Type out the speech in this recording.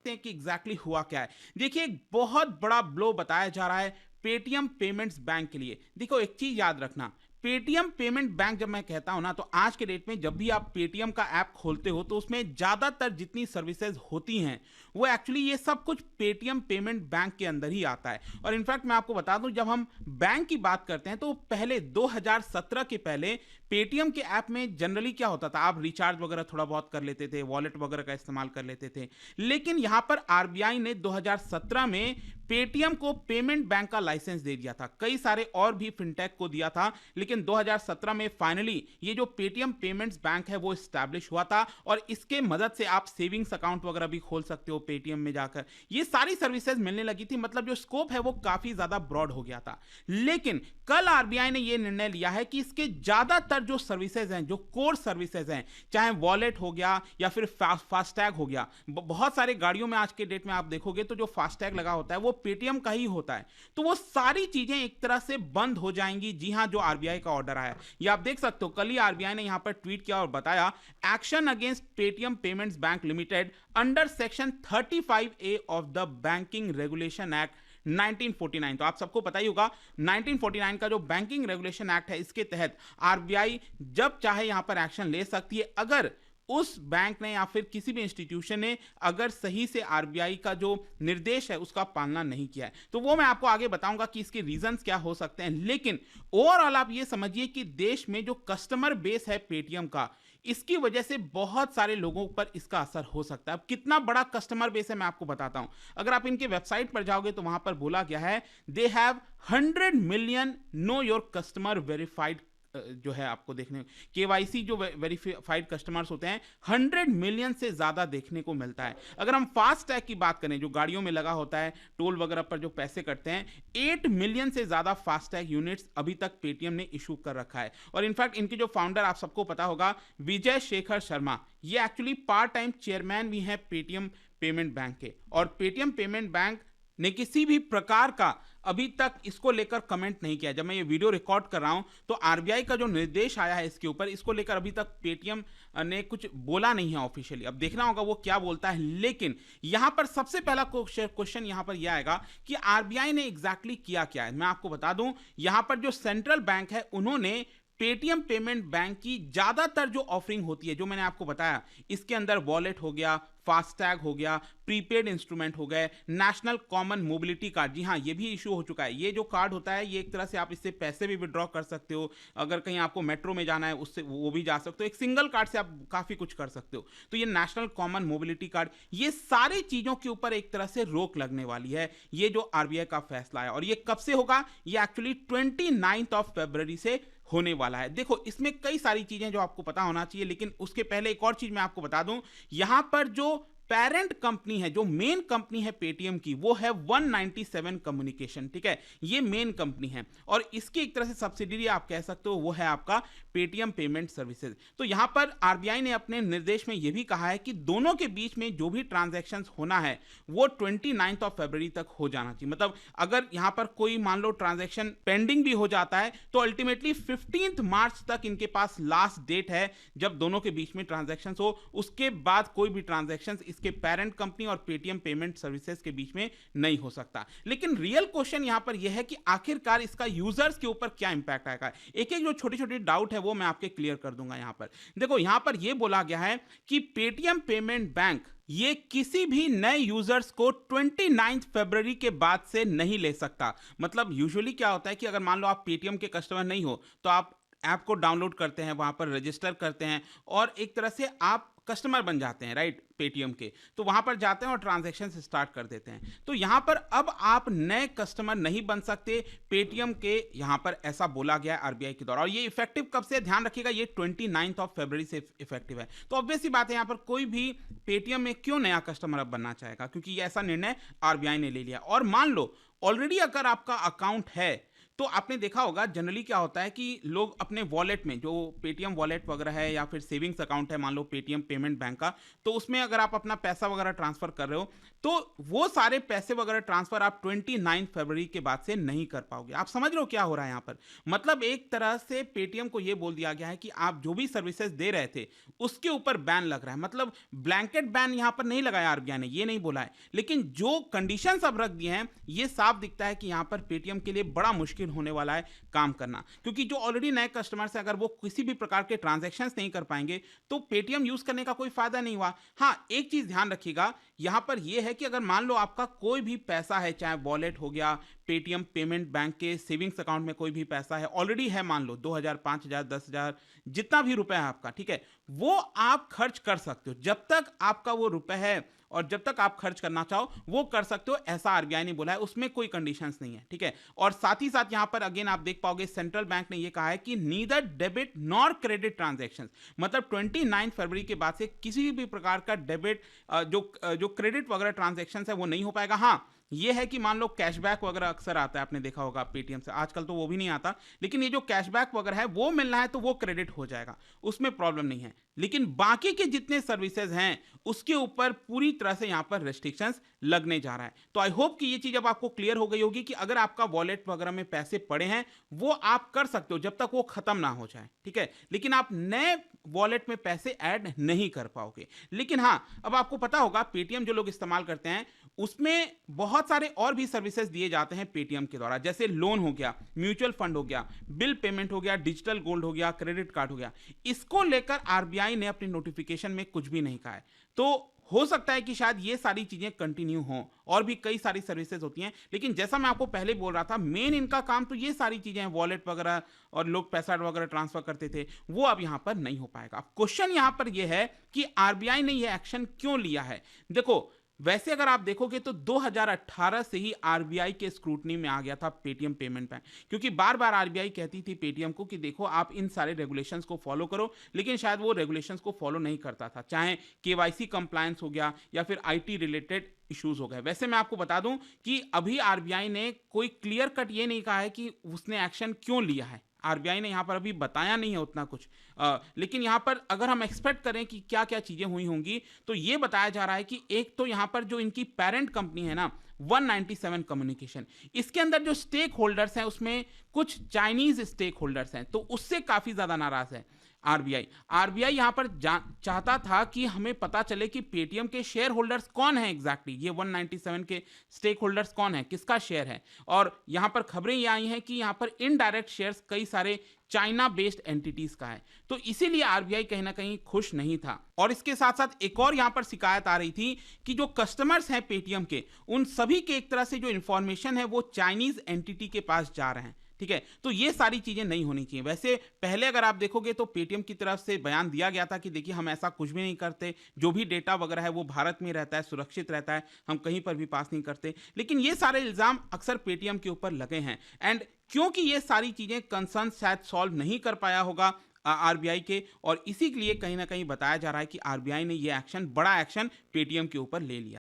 देखते हैं कि एग्जैक्टली हुआ क्या है। देखिए, एक बहुत बड़ा ब्लो बताया जा रहा है पेटीएम पेमेंट्स बैंक के लिए। देखो, एक चीज याद रखना, पेटीएम पेमेंट बैंक जब मैं कहता हूं ना, तो आज के डेट में जब भी आप पेटीएम का ऐप खोलते हो तो उसमें ज्यादातर जितनी सर्विसेज होती हैं वो एक्चुअली ये सब कुछ पेटीएम पेमेंट बैंक के अंदर ही आता है। और इनफैक्ट मैं आपको बता दूं, जब हम बैंक की बात करते हैं तो पहले 2017 के पहले पेटीएम के ऐप में जनरली क्या होता था, आप रिचार्ज वगैरह थोड़ा बहुत कर लेते थे, वॉलेट वगैरह का इस्तेमाल कर लेते थे। लेकिन यहां पर आरबीआई ने 2017 में पेटीएम को पेमेंट बैंक का लाइसेंस दे दिया था, कई सारे और भी फिनटेक को दिया था, लेकिन 2017 में फाइनली ये जो पेटीएम पेमेंट्स बैंक है वो स्टैब्लिश हुआ था। और इसके मदद से आप सेविंग्स अकाउंट वगैरह भी खोल सकते हो पेटीएम में जाकर, ये सारी सर्विसेज मिलने लगी थी। मतलब जो स्कोप है वो काफी ज्यादा ब्रॉड हो गया था। लेकिन कल आरबीआई ने ये निर्णय लिया है कि इसके ज्यादातर जो सर्विसेज हैं, जो कोर सर्विसेज हैं, चाहे वॉलेट हो गया या फिर फास्टैग हो गया, बहुत सारे गाड़ियों में आज के डेट में आप देखोगे तो जो फास्टैग लगा होता है वो पेटीएम का ही होता है, तो वो सारी चीजें एक तरह से बंद हो जाएंगी। जी हां, जो आरबीआई का ऑर्डर आया, ये आप देख सकते हो, कल ही आरबीआई ने यहां पर ट्वीट किया और बताया, action against Paytm payments bank limited under section 35A of the banking regulation act 1949। तो आप सबको पता ही होगा 1949 का जो बैंकिंग रेगुलेशन एक्ट है, इसके तहत आरबीआई जब चाहे यहां पर एक्शन ले सकती है अगर उस बैंक ने या फिर किसी भी इंस्टीट्यूशन ने अगर सही से आरबीआई का जो निर्देश है उसका पालना नहीं किया है। तो वो मैं आपको आगे बताऊंगा कि इसके रीजंस क्या हो सकते हैं। लेकिन ओवरऑल आप ये समझिए कि देश में जो कस्टमर बेस है पेटीएम का, इसकी वजह से बहुत सारे लोगों पर इसका असर हो सकता है। अब कितना बड़ा कस्टमर बेस है मैं आपको बताता हूं। अगर आप इनके वेबसाइट पर जाओगे तो वहां पर बोला गया है, they have 100 million know your customer verified, जो है आपको देखने केवाईसी जो वेरीफाइड कस्टमर्स होते हैं 100 मिलियन से ज्यादा देखने को मिलता है। अगर हम फास्ट टैग की बात करें, जो गाड़ियों में लगा होता है, टोल वगैरह पर जो पैसे कटते हैं, 8 मिलियन से ज्यादा फास्ट टैग यूनिट्स अभी तक पेटीएम ने इशू कर रखा है। और इनफैक्ट इनके जो फाउंडर, आप सबको पता होगा, विजय शेखर शर्मा, ये एक्चुअली पार्ट टाइम चेयरमैन भी हैं पेटीएम पेमेंट बैंक के। और पेटीएम पेमेंट बैंक ने किसी भी प्रकार का अभी तक इसको लेकर कमेंट नहीं किया। जब मैं ये वीडियो रिकॉर्ड कर रहा हूं तो आरबीआई का जो निर्देश आया है इसके ऊपर, इसको लेकर अभी तक पेटीएम ने कुछ बोला नहीं है ऑफिशियली। अब देखना होगा वो क्या बोलता है। लेकिन यहां पर सबसे पहला क्वेश्चन यहां पर यह आएगा कि आरबीआई ने एग्जैक्टली किया क्या है। मैं आपको बता दूं, यहां पर जो सेंट्रल बैंक है उन्होंने पेटीएम पेमेंट बैंक की ज्यादातर जो ऑफरिंग होती है, जो मैंने आपको बताया, इसके अंदर वॉलेट हो गया, फास्टैग हो गया, प्रीपेड इंस्ट्रूमेंट हो गए, नेशनल कॉमन मोबिलिटी कार्ड, जी हाँ ये भी इशू हो चुका है। ये जो कार्ड होता है, ये एक तरह से आप इससे पैसे भी विड्रॉ कर सकते हो, अगर कहीं आपको मेट्रो में जाना है उससे वो भी जा सकते हो। एक सिंगल कार्ड से आप काफी कुछ कर सकते हो। तो ये नेशनल कॉमन मोबिलिटी कार्ड, ये सारी चीजों के ऊपर एक तरह से रोक लगने वाली है, ये जो आरबीआई का फैसला है। और ये कब से होगा? ये एक्चुअली 29 फरवरी से होने वाला है। देखो, इसमें कई सारी चीजें जो आपको पता होना चाहिए, लेकिन उसके पहले एक और चीज मैं आपको बता दूं, यहां पर जो पेरेंट कंपनी है, जो मेन कंपनी है पेटीएम की, वो है 197 कम्युनिकेशन। ठीक है, ये मेन कंपनी है। और इसकी एक तरह से सब्सिडियरी आप कह सकते हो, वो है आपका पेटीएम पेमेंट सर्विसेज। तो यहां पर आरबीआई ने अपने निर्देश में यह भी कहा है कि दोनों के बीच में जो भी ट्रांजैक्शन होना है वो 29 फरवरी तक हो जाना चाहिए। मतलब अगर यहां पर कोई मान लो ट्रांजैक्शन पेंडिंग भी हो जाता है तो अल्टीमेटली 15 मार्च तक इनके पास लास्ट डेट है जब दोनों के बीच में ट्रांजैक्शन हो। उसके बाद कोई भी ट्रांजैक्शन इसके पेरेंट कंपनी और पेटीएम पेमेंट सर्विसेज के बीच में नहीं हो सकता। लेकिन रियल क्वेश्चन यहां पर यह है कि आखिरकार इसका यूजर्स के ऊपर क्या इंपैक्ट आएगा। एक एक जो छोटी छोटी डाउट है वो मैं आपके क्लियर कर दूंगा। यहां पर देखो, यहां पर यह बोला गया है कि पेटीएम पेमेंट बैंक ये किसी भी नए यूजर्स को 29 फरवरी के बाद से नहीं ले सकता। मतलब यूजुअली क्या होता है कि अगर मान लो आप पेटीएम के कस्टमर नहीं हो तो आप ऐप को डाउनलोड करते हैं, वहां पर रजिस्टर करते हैं और एक तरह से आप कस्टमर बन जाते हैं, राइट, पेटीएम के। तो वहां पर जाते हैं और ट्रांजैक्शन स्टार्ट कर देते हैं। तो यहां पर अब आप नए कस्टमर नहीं बन सकते पेटीएम के, यहां पर ऐसा बोला गया है आरबीआई के द्वारा। और ये इफेक्टिव कब से, ध्यान रखिएगा, ये 29 फरवरी से इफेक्टिव है। तो ऑब्वियस सी बात है, यहां पर कोई भी पेटीएम में क्यों नया कस्टमर अब बनना चाहेगा, क्योंकि ये ऐसा निर्णय आरबीआई ने ले लिया। और मान लो ऑलरेडी अगर आपका अकाउंट है तो आपने देखा होगा जनरली क्या होता है कि लोग अपने वॉलेट में जो पेटीएम वॉलेट वगैरह है या फिर सेविंग्स अकाउंट है मान लो पेटीएम पेमेंट बैंक का, तो उसमें अगर आप अपना पैसा वगैरह ट्रांसफर कर रहे हो तो वो सारे पैसे वगैरह ट्रांसफर आप 29 फरवरी के बाद से नहीं कर पाओगे। आप समझ रहे हो क्या हो रहा है यहाँ पर? मतलब एक तरह से पेटीएम को ये बोल दिया गया है कि आप जो भी सर्विसेज दे रहे थे उसके ऊपर बैन लग रहा है। मतलब ब्लैंकेट बैन यहाँ पर नहीं लगाया आरबीआई ने, ये नहीं बोला है, लेकिन जो कंडीशंस अब रख दिए हैं ये साफ दिखता है कि यहाँ पर पेटीएम के लिए बड़ा मुश्किल होने वाला है काम करना, क्योंकि जो ऑलरेडी नए कस्टमर्स हैं अगर वो किसी भी प्रकार के ट्रांजैक्शंस नहीं कर पाएंगे तो पेटीएम यूज करने का कोई फायदा नहीं हुआ। हाँ, एक चीज ध्यान रखिएगा यहाँ पर यह है कि अगर मान लो आपका कोई भी पैसा है, चाहे वॉलेट हो गया, पेटीएम पेमेंट बैंक के सेविंग्स अकाउंट में कोई भी पैसा है ऑलरेडी है, मान लो 2000 5000 10,000 जितना भी रुपए है आपका, ठीक है, वो आप खर्च कर सकते हो जब तक आपका वो रुपए है और जब तक आप खर्च करना चाहो वो कर सकते हो, ऐसा आरबीआई ने बोला है, उसमें कोई कंडीशंस नहीं है, ठीक है। और साथ ही साथ यहां पर अगेन आप देख पाओगे सेंट्रल बैंक ने ये कहा है कि neither debit nor credit transactions, मतलब 29 फरवरी के बाद से किसी भी प्रकार का डेबिट जो क्रेडिट वगैरह ट्रांजैक्शंस है वो नहीं हो पाएगा। हाँ, ये है कि मान लो कैशबैक वगैरह अक्सर आता है, आपने देखा होगा पेटीएम से, आजकल तो वो भी नहीं आता, लेकिन ये जो कैशबैक वगैरह है वो मिलना है तो वो क्रेडिट हो जाएगा, उसमें प्रॉब्लम नहीं है। लेकिन बाकी के जितने सर्विसेज हैं उसके ऊपर पूरी तरह से यहां पर रेस्ट्रिक्शंस लगने जा रहा है। तो आई होप कि ये चीज अब आपको क्लियर हो गई होगी कि अगर आपका वॉलेट वगैरह में पैसे पड़े हैं वो आप कर सकते हो जब तक वो खत्म ना हो जाए, ठीक है, लेकिन आप नए वॉलेट में पैसे ऐड नहीं कर पाओगे। लेकिन हाँ, अब आपको पता होगा पेटीएम जो लोग इस्तेमाल करते हैं उसमें बहुत सारे और भी सर्विसेज दिए जाते हैं पेटीएम के द्वारा, जैसे लोन हो गया, म्यूचुअल फंड हो गया, बिल पेमेंट हो गया, डिजिटल गोल्ड हो गया, क्रेडिट कार्ड हो गया। इसको लेकर आरबीआई ने अपनी नोटिफिकेशन में कुछ भी नहीं कहा है, तो हो सकता है कि शायद ये सारी चीजें कंटिन्यू हों, और भी कई सारी सर्विसेज होती हैं, लेकिन जैसा मैं आपको पहले बोल रहा था मेन इनका काम तो ये सारी चीजें हैं, वॉलेट वगैरह और लोग पैसा वगैरह ट्रांसफर करते थे वो अब यहां पर नहीं हो पाएगा। क्वेश्चन यहां पर यह है कि आरबीआई ने यह एक्शन क्यों लिया है। देखो, वैसे अगर आप देखोगे तो 2018 से ही आरबीआई के स्क्रूटनी में आ गया था पेटीएम पेमेंट बैंक, क्योंकि बार बार आरबीआई कहती थी पेटीएम को कि देखो आप इन सारे रेगुलेशंस को फॉलो करो, लेकिन शायद वो रेगुलेशंस को फॉलो नहीं करता था, चाहे केवाईसी कंप्लायंस हो गया या फिर आईटी रिलेटेड इश्यूज हो गए। वैसे मैं आपको बता दूं कि अभी आरबीआई ने कोई क्लियर कट ये नहीं कहा है कि उसने एक्शन क्यों लिया है, आरबीआई ने यहां पर अभी बताया नहीं है उतना कुछ, लेकिन यहां पर अगर हम एक्सपेक्ट करें कि क्या क्या चीजें हुई होंगी तो ये बताया जा रहा है कि एक तो यहां पर जो इनकी पेरेंट कंपनी है ना 197 कम्युनिकेशन, इसके अंदर जो स्टेक होल्डर्स हैं उसमें कुछ चाइनीज स्टेक होल्डर्स हैं, तो उससे काफी ज्यादा नाराज है आरबीआई। आरबीआई यहां पर चाहता था कि हमें पता चले कि पेटीएम के शेयर होल्डर्स कौन है एग्जैक्टली, ये 197 के स्टेक होल्डर्स कौन है, किसका शेयर है, और यहां पर खबरें ये आई हैं कि यहां पर इनडायरेक्ट शेयर्स कई सारे चाइना बेस्ड एंटिटीज का है, तो इसीलिए आरबीआई कहीं ना कहीं खुश नहीं था। और इसके साथ साथ एक और यहां पर शिकायत आ रही थी कि जो कस्टमर्स हैं पेटीएम के उन सभी के एक तरह से जो इंफॉर्मेशन है वो चाइनीज एंटिटी के पास जा रहे हैं, ठीक है, तो ये सारी चीजें नहीं होनी चाहिए। वैसे पहले अगर आप देखोगे तो पेटीएम की तरफ से बयान दिया गया था कि देखिए हम ऐसा कुछ भी नहीं करते, जो भी डेटा वगैरह है वो भारत में रहता है, सुरक्षित रहता है, हम कहीं पर भी पास नहीं करते, लेकिन ये सारे इल्जाम अक्सर पेटीएम के ऊपर लगे हैं। एंड क्योंकि ये सारी चीजें कंसर्न शायद सॉल्व नहीं कर पाया होगा आरबीआई के, और इसी के लिए कहीं ना कहीं बताया जा रहा है कि आरबीआई ने ये एक्शन, बड़ा एक्शन पेटीएम के ऊपर ले लिया।